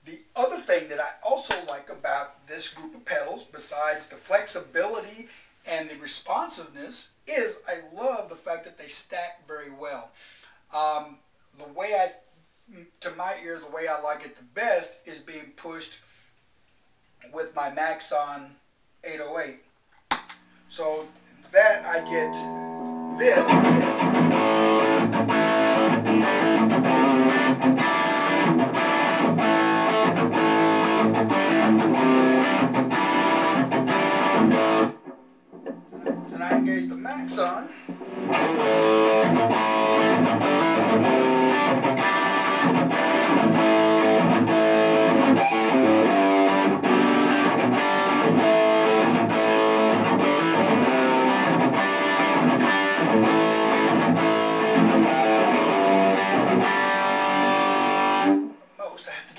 The other thing that I also like about this group of pedals, besides the flexibility and the responsiveness, is I love the fact that they stack very well. The way to my ear, the way I like it the best is being pushed with my Maxon 808. So that I get this. And I engage the Maxon.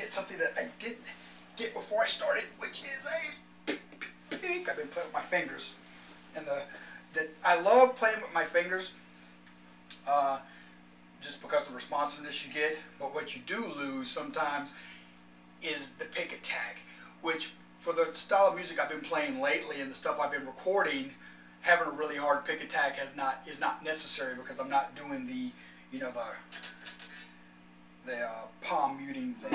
Something that I didn't get before I started, which is a pick. I've been playing with my fingers, and that I love playing with my fingers, just because of the responsiveness you get. But what you do lose sometimes is the pick attack, which for the style of music I've been playing lately and the stuff I've been recording, having a really hard pick attack is not necessary, because I'm not doing the palm muting thing.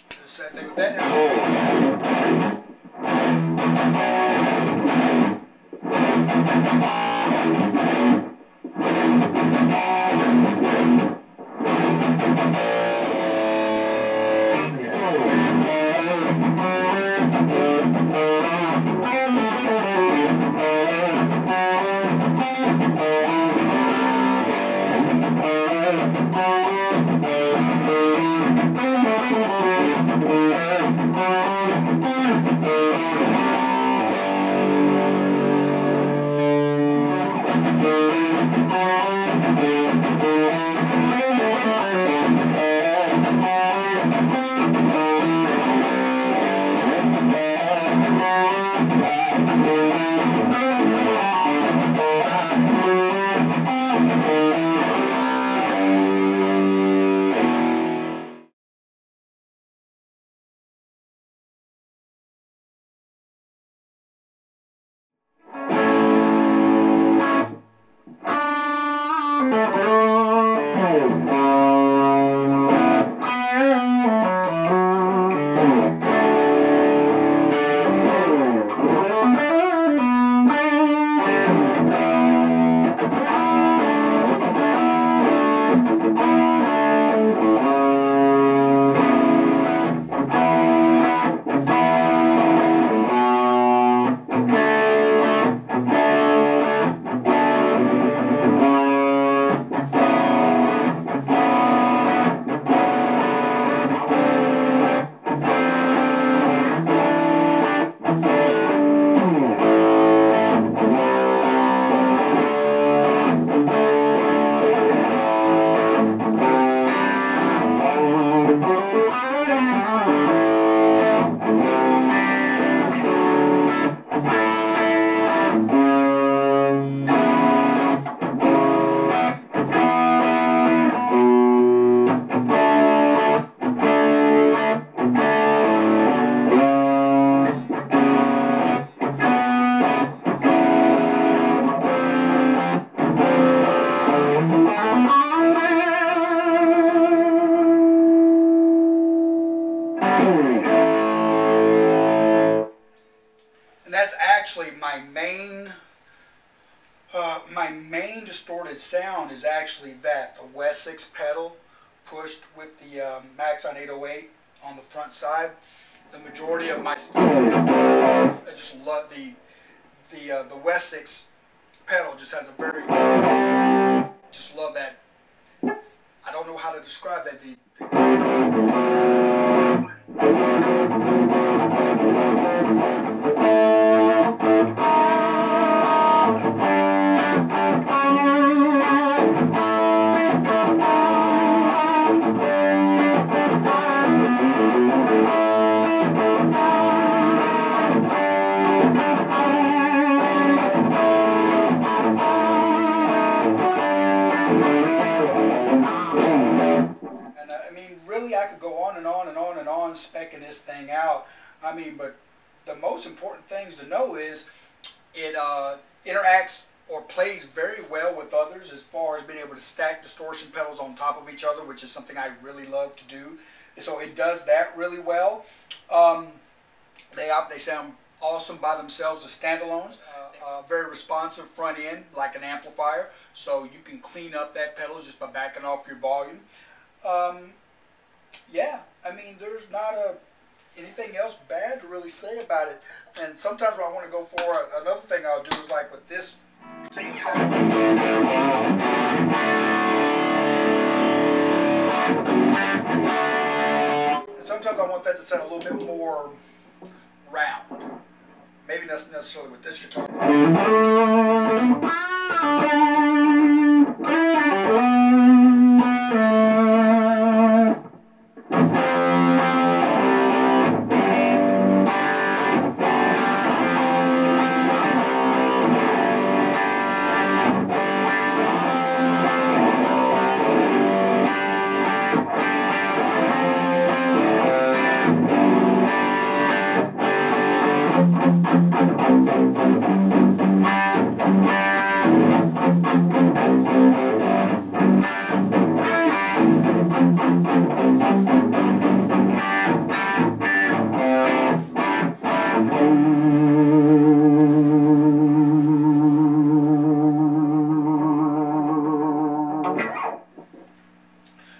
The same thing with that now. Actually, my main distorted sound is actually the Wessex pedal pushed with the Maxon 808 on the front side. The majority of my stuff, I just love the Wessex pedal. Just has a very, just love that. I don't know how to describe that. I could go on and on and on and on specking this thing out. I mean, but the most important things to know is it interacts or plays very well with others as far as being able to stack distortion pedals on top of each other, which is something I really love to do. So it does that really well. They sound awesome by themselves as standalones. Very responsive front end, like an amplifier, so you can clean up that pedal just by backing off your volume. Yeah, I mean, there's not anything else bad to really say about it. And sometimes when I want to go for another thing I'll do is like with this particular sound. And sometimes I want that to sound a little bit more round. Maybe not necessarily with this guitar.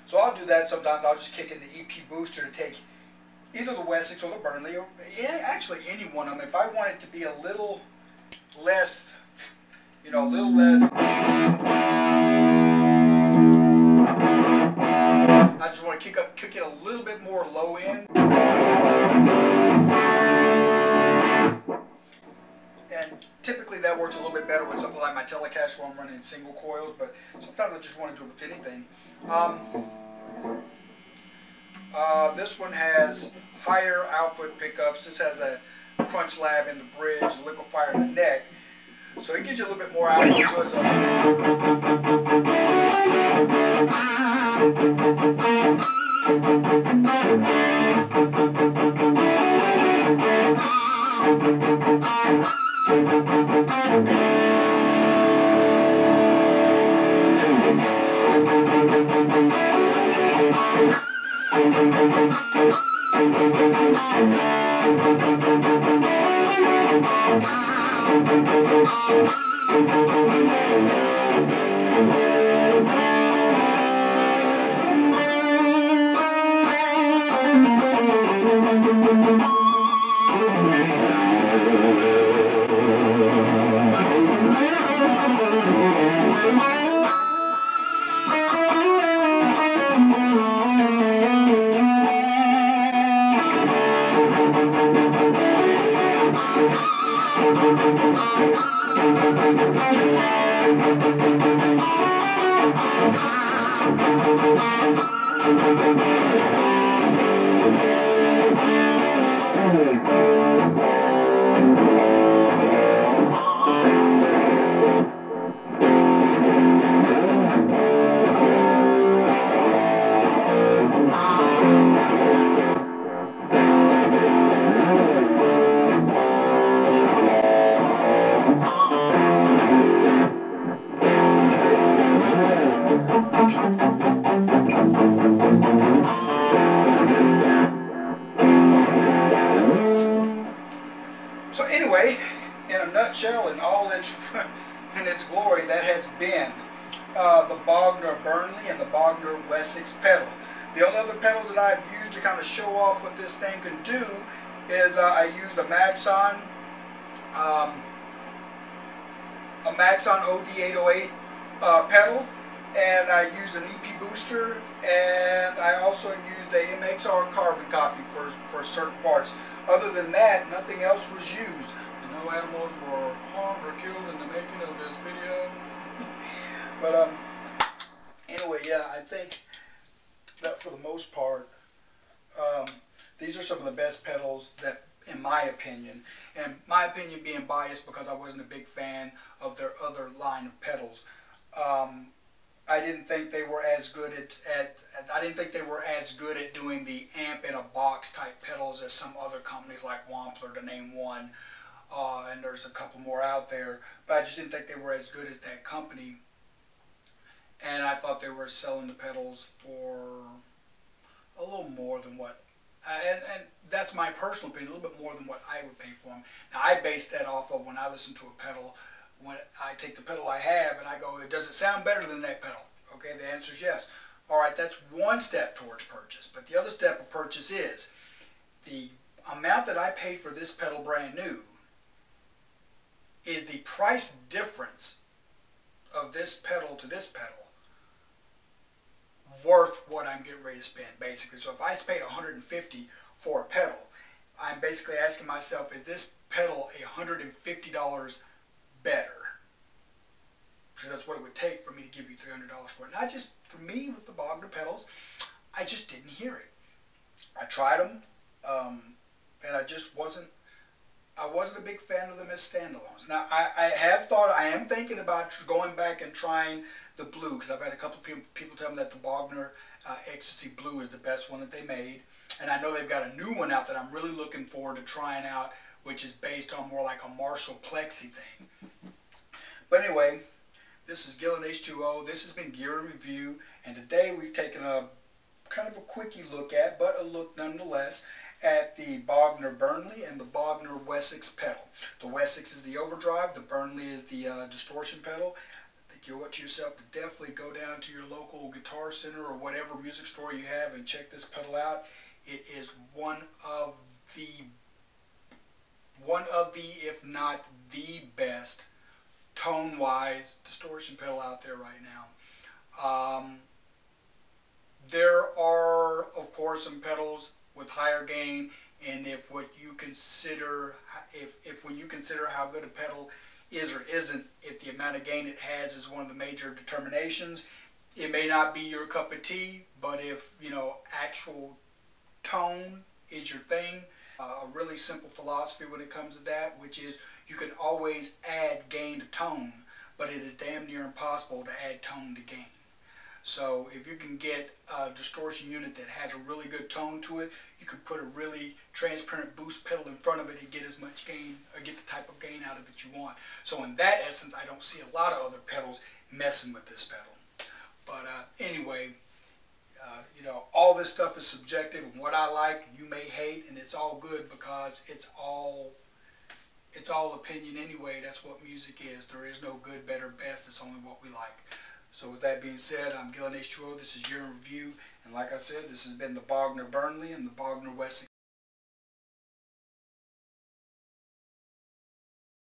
So I'll do that sometimes. I'll just kick in the EP booster to take either the Wessex or the Burnley, or actually any one of them. If I want it to be a little less, you know, a little less, I just want to kick it a little bit more low end. And typically that works a little bit better with something like my Telecaster where I'm running single coils, but sometimes I just want to do it with anything. This one has higher output pickups. This has a crunch lab in the bridge, a liquefier in the neck. So it gives you a little bit more output. So it's anyway, in a nutshell, in all its in its glory, that has been the Bogner Burnley and the Bogner Wessex pedal. The only other pedals that I've used to kind of show off what this thing can do is I used a Maxon OD808 pedal, and I used an EP booster, and I also used a MXR carbon copy for certain parts. Other than that, nothing else was used. No animals were harmed or killed in the making of this video. But anyway, yeah, I think that for the most part, these are some of the best pedals that, in my opinion, and my opinion being biased because I wasn't a big fan of their other line of pedals. I didn't think they were as good I didn't think they were as good at doing the amp in a box type pedals as some other companies like Wampler, to name one, and there's a couple more out there. But I just didn't think they were as good as that company. And I thought they were selling the pedals for a little more than what, and that's my personal opinion, a little bit more than what I would pay for them. Now I base that off of when I listen to a pedal, when I take the pedal I have and I go, does it sound better than that pedal? Okay, the answer is yes. All right, that's one step towards purchase. But the other step of purchase is the amount that I paid for this pedal brand new is the price difference of this pedal to this pedal worth what I'm getting ready to spend, basically. So if I paid $150 for a pedal, I'm basically asking myself, is this pedal $150 better? Because that's what it would take for me to give you $300 for it. Not just for me with the Bogner pedals, I just didn't hear it. I tried them, and I just wasn't a big fan of them as standalones. Now, I am thinking about going back and trying the blue, because I've had a couple of people tell me that the Bogner Ecstasy Blue is the best one that they made. And I know they've got a new one out that I'm really looking forward to trying out, which is based on more like a Marshall Plexi thing. But anyway, this is Gillen H2O. This has been Gear and Review, and today we've taken a kind of a quickie look at, but a look nonetheless, at the Bogner Burnley and the Bogner Wessex pedal. The Wessex is the overdrive, the Burnley is the distortion pedal. I think you owe it to yourself to definitely go down to your local guitar center or whatever music store you have and check this pedal out. It is one of the, if not the best, tone-wise distortion pedal out there right now. There are, of course, some pedals with higher gain, and if when you consider how good a pedal is or isn't, if the amount of gain it has is one of the major determinations, it may not be your cup of tea. But if actual tone is your thing, a really simple philosophy when it comes to that, which is you can always add gain to tone, but it is damn near impossible to add tone to gain. So if you can get a distortion unit that has a really good tone to it, you could put a really transparent boost pedal in front of it and get as much gain, or get the type of gain out of it you want. So in that essence, I don't see a lot of other pedals messing with this pedal. But anyway, all this stuff is subjective, and what I like, you may hate, and it's all good because it's all opinion anyway. That's what music is. There is no good, better, best. It's only what we like. So with that being said, I'm Gillen H2O. This is Your Review, and like I said, this has been the Bogner Burnley and the Bogner Wessex